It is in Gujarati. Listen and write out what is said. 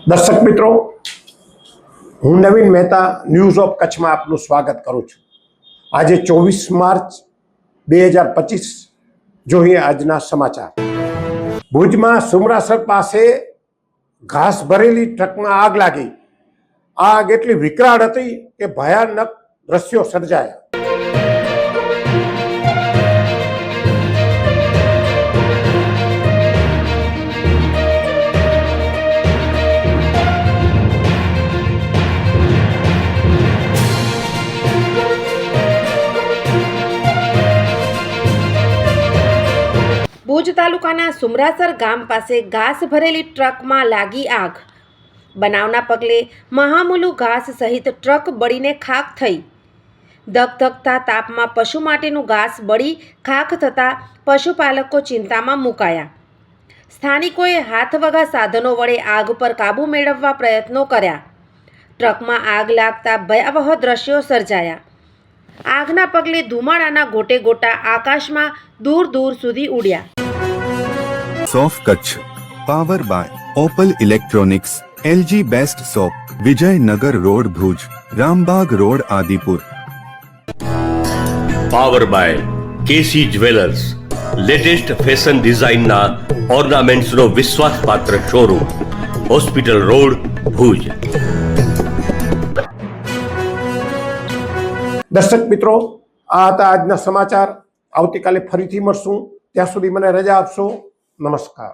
દર્શક મિત્રો, હું નવીન મહેતા ન્યૂઝ ઓફ કચ્છમાં આપનું સ્વાગત કરું છું। આજે 24 માર્ચ 2025 જોઈએ આજના સમાચાર। ભુજમાં સુમરાસર પાસે ઘાસ ભરેલી ટ્રકમાં આગ લાગી। આગ એટલી વિકરાળ હતી કે ભયાનક દ્રશ્યો સર્જાયા। ભુજ તાલુકાના સુમરાસર ગામ પાસે ઘાસ ભરેલી ટ્રકમાં લાગી આગ। બનાવના પગલે મહામૂલું ઘાસ સહિત ટ્રક બળીને ખાખ થઈ। ધગધગતા તાપમાં પશુ માટેનું ઘાસ બળી ખાખ થતાં પશુપાલકો ચિંતામાં મુકાયા। સ્થાનિકોએ હાથવગા સાધનો વડે આગ પર કાબૂ મેળવવા પ્રયત્નો કર્યા। ટ્રકમાં આગ લાગતા ભયાવહ દ્રશ્યો સર્જાયા। આગના પગલે ધુમાડાના ગોટે ગોટા આકાશમાં દૂર દૂર સુધી ઉડ્યા। सोफ Kutch power by Opal electronics LG best soap Vijaynagar road Bhuj Rambagh road Adipur. Power by KC jewellers latest fashion design ना ऑर्नामेंट्स नो विश्वासपात्र शोरूम हॉस्पिटल रोड भुज। દર્શક મિત્રો, આ હતા આજના સમાચાર। આવતીકાલે ફરીથી મળશું। ત્યાં સુધી મને રજા આપશો। નમસ્કાર।